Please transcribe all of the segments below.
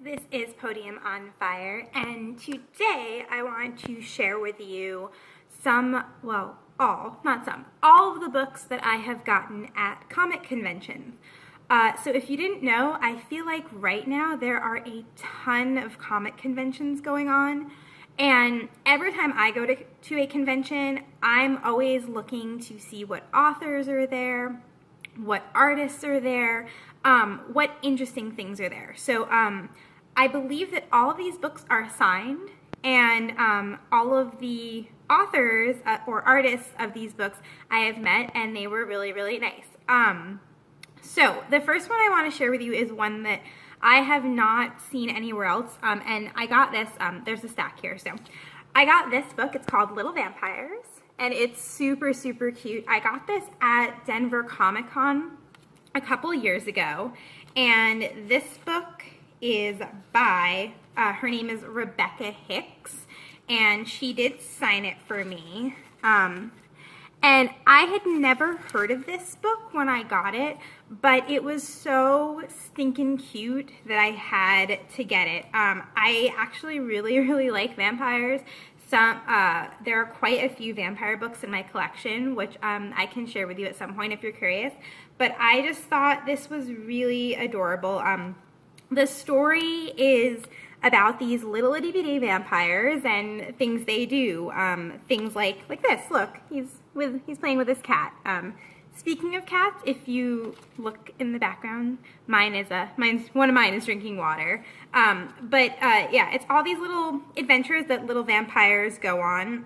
This is Podium on Fire, and today I want to share with you all of the books that I have gotten at comic conventions. So if you didn't know, I feel like right now there are a ton of comic conventions going on, and every time I go to a convention, I'm always looking to see what authors are there, what artists are there, what interesting things are there. So I believe that all of these books are signed, and all of the authors or artists of these books I have met, and they were really, really nice. So the first one I want to share with you is one that I have not seen anywhere else, and I got this, there's a stack here, so I got this book. It's called Little Vampires, and it's super, super cute. I got this at Denver Comic Con a couple years ago, and this book is by, her name is Rebecca Hicks, and she did sign it for me. And I had never heard of this book when I got it, but it was so stinking cute that I had to get it. I actually really, really like vampires. There are quite a few vampire books in my collection, which I can share with you at some point if you're curious. But I just thought this was really adorable. The story is about these little itty bitty vampires and things they do. Things like this. Look, he's playing with his cat. Speaking of cats, if you look in the background, one of mine is drinking water. Yeah, it's all these little adventures that little vampires go on.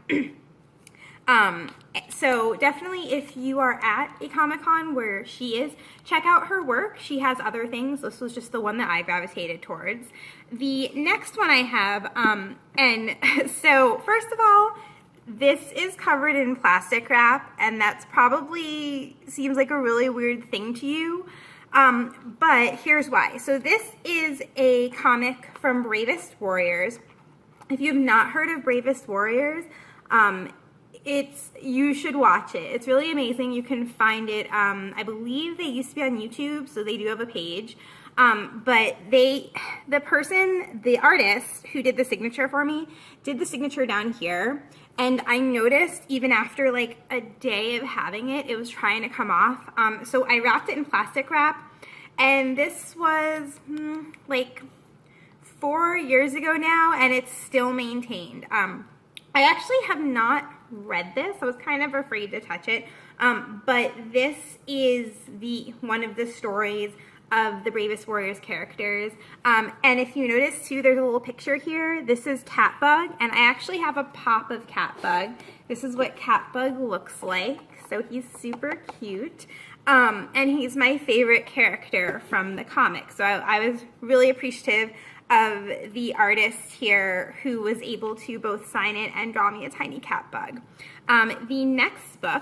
So definitely if you are at a Comic-Con where she is, check out her work. She has other things. This was just the one that I gravitated towards. The next one I have, and so first of all, this is covered in plastic wrap, and that's probably seems like a really weird thing to you, but here's why. So this is a comic from Bravest Warriors. If you have not heard of Bravest Warriors, you should watch it. It's really amazing. You can find it, I believe they used to be on YouTube, so they do have a page. But the artist who did the signature for me, did the signature down here. And I noticed even after like a day of having it, it was trying to come off. So I wrapped it in plastic wrap. And this was like 4 years ago now, and it's still maintained. I actually have not read this. I was kind of afraid to touch it. But this is one of the stories of the Bravest Warriors characters. And if you notice too, there's a little picture here. This is Catbug, and I actually have a pop of Catbug. This is what Catbug looks like. So he's super cute. And he's my favorite character from the comic. So I was really appreciative of the artist here who was able to both sign it and draw me a tiny Catbug. The next book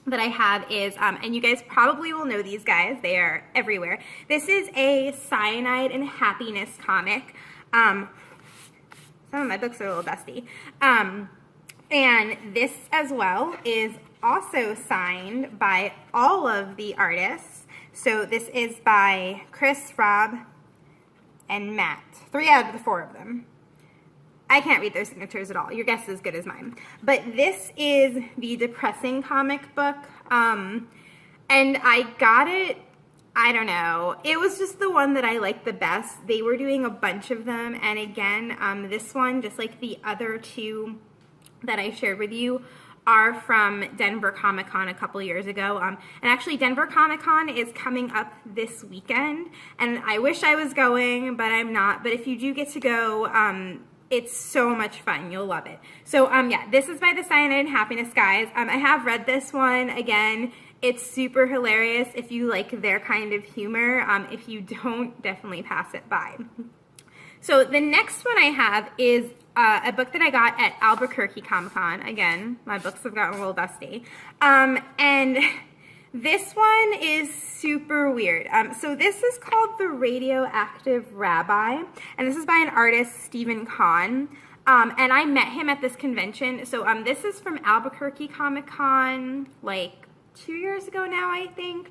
that I have is, and you guys probably will know these guys, they are everywhere. This is a Cyanide and Happiness comic. Some of my books are a little dusty. And this as well is also signed by all of the artists. So this is by Chris, Rob, and Matt. 3 out of the 4 of them. I can't read their signatures at all. Your guess is as good as mine. But this is the depressing comic book. And I got it, I don't know. It was just the one that I liked the best. They were doing a bunch of them. And again, this one, just like the other 2 that I shared with you, are from Denver Comic Con a couple years ago. And actually Denver Comic Con is coming up this weekend. And I wish I was going, but I'm not. But if you do get to go, it's so much fun. You'll love it. So, yeah, this is by the Cyanide and Happiness guys. I have read this one. Again, it's super hilarious if you like their kind of humor. If you don't, definitely pass it by. So the next one I have is a book that I got at Albuquerque Comic Con. Again, my books have gotten a little dusty. And this one is super weird. So this is called The Radioactive Rabbi, and this is by an artist, Stephen Kahn. And I met him at this convention. So this is from Albuquerque Comic Con like 2 years ago now, I think.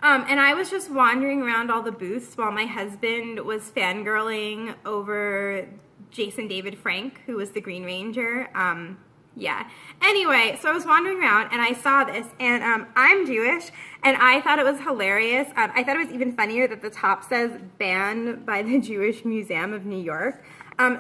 And I was just wandering around all the booths while my husband was fangirling over Jason David Frank, who was the Green Ranger. Yeah. Anyway, so I was wandering around and I saw this, and I'm Jewish, and I thought it was hilarious. I thought it was even funnier that the top says banned by the Jewish Museum of New York.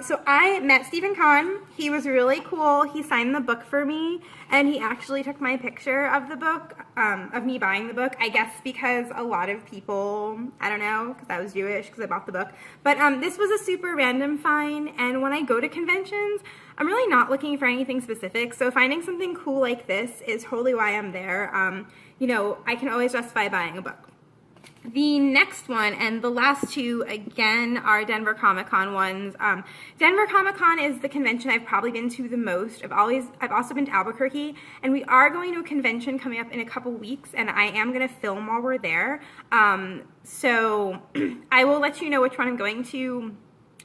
So I met Stephen Kahn. He was really cool. He signed the book for me, and he actually took my picture of the book, of me buying the book, I guess because a lot of people, I don't know, because I was Jewish, because I bought the book. But this was a super random find, and when I go to conventions, I'm really not looking for anything specific, so finding something cool like this is totally why I'm there. You know, I can always justify buying a book. The next one, and the last two, again, are Denver Comic Con ones. Denver Comic Con is the convention I've probably been to the most. I've also been to Albuquerque, and we are going to a convention coming up in a couple weeks, and I am going to film while we're there. So I will let you know which one I'm going to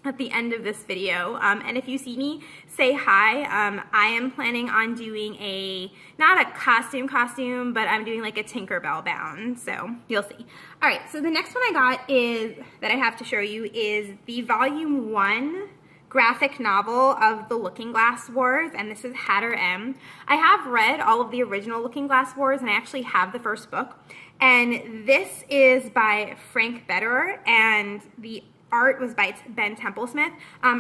at the end of this video, and if you see me, say hi. I am planning on doing not a costume, but I'm doing like a Tinkerbell Bound, so you'll see. All right, so the next one I got that I have to show you is the Volume 1 graphic novel of the Looking Glass Wars, and this is Hatter M. I have read all of the original Looking Glass Wars, and I actually have the first book, and this is by Frank Betterer, and the art was by Ben Templesmith.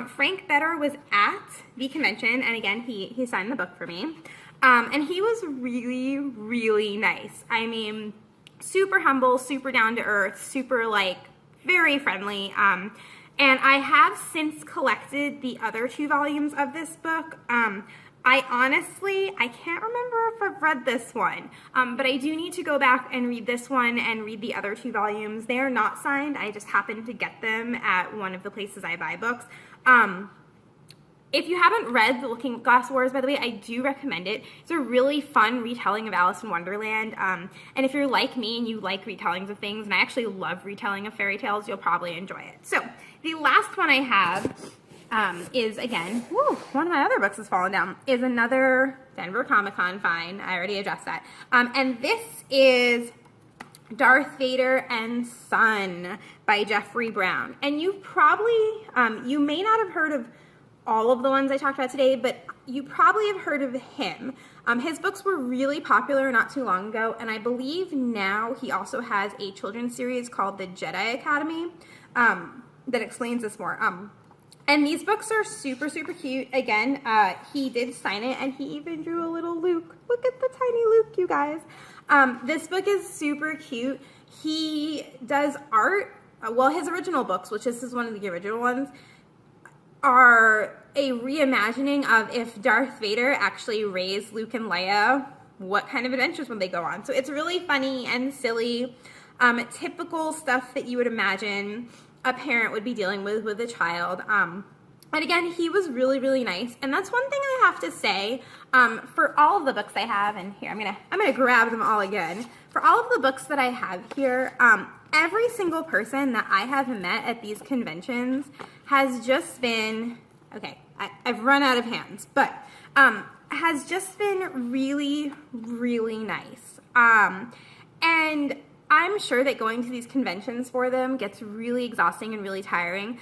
Frank Betterer was at the convention, and again, he signed the book for me. And he was really, really nice. I mean, super humble, super down to earth, super like very friendly. And I have since collected the other 2 volumes of this book. I can't remember if I've read this one, but I do need to go back and read this one and read the other 2 volumes. They are not signed. I just happened to get them at one of the places I buy books. If you haven't read The Looking Glass Wars, by the way, I do recommend it. It's a really fun retelling of Alice in Wonderland, and if you're like me and you like retellings of things, and I actually love retelling of fairy tales, you'll probably enjoy it. So the last one I have is, again, one of my other books has fallen down, is another Denver Comic Con find. I already addressed that. And this is Darth Vader and Son by Jeffrey Brown. And you probably, you may not have heard of all of the ones I talked about today, but you probably have heard of him. His books were really popular not too long ago, and I believe now he also has a children's series called The Jedi Academy that explains this more. And these books are super, super cute. Again, he did sign it, and he even drew a little Luke. Look at the tiny Luke, you guys. This book is super cute. He does art. Well, his original books, which this is one of the original ones, are a reimagining of if Darth Vader actually raised Luke and Leia, what kind of adventures would they go on? So it's really funny and silly, typical stuff that you would imagine a parent would be dealing with a child. And again, he was really, really nice. And that's one thing I have to say, for all of the books I have, and here, I'm gonna grab them all again. For all of the books that I have here, every single person that I have met at these conventions has just been, okay, I've run out of hands, but has just been really, really nice. And I'm sure that going to these conventions for them gets really exhausting and really tiring.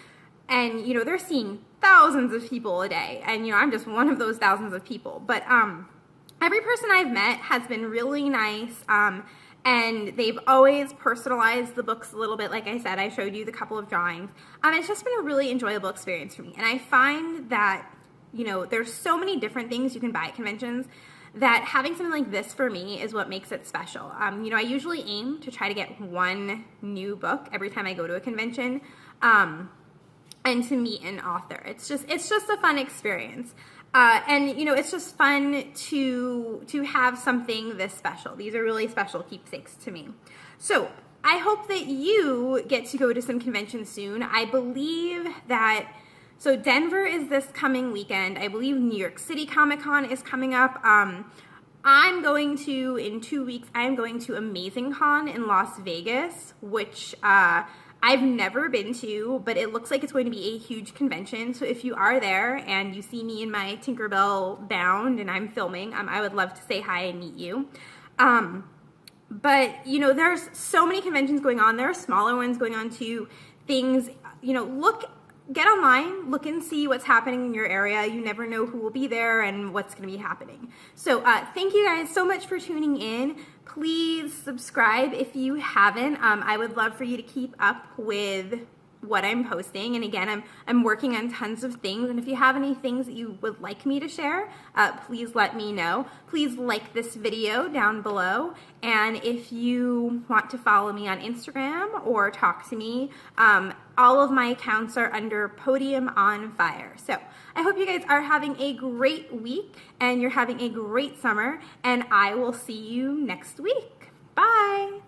And, you know, they're seeing thousands of people a day. And, you know, I'm just one of those thousands of people. But every person I've met has been really nice. And they've always personalized the books a little bit. Like I said, I showed you the couple of drawings. It's just been a really enjoyable experience for me. And I find that, you know, there's so many different things you can buy at conventions that having something like this for me is what makes it special. You know, I usually aim to try to get one new book every time I go to a convention, and to meet an author. It's just a fun experience. And you know, it's just fun to have something this special. These are really special keepsakes to me. So I hope that you get to go to some conventions soon. I believe that, so Denver is this coming weekend. I believe New York City Comic Con is coming up. I'm going to, in 2 weeks, I'm going to Amazing Con in Las Vegas, which I've never been to, but it looks like it's going to be a huge convention. So if you are there and you see me in my Tinkerbell Bound and I'm filming, I would love to say hi and meet you. But, you know, there's so many conventions going on. There are smaller ones going on too. Things, you know, get online, look and see what's happening in your area. You never know who will be there and what's going to be happening. So thank you guys so much for tuning in. Please subscribe if you haven't. I would love for you to keep up with what I'm posting. And again, I'm working on tons of things. And if you have any things that you would like me to share, please let me know. Please like this video down below. And if you want to follow me on Instagram or talk to me, all of my accounts are under Podium on Fire. So I hope you guys are having a great week and you're having a great summer. And I will see you next week. Bye.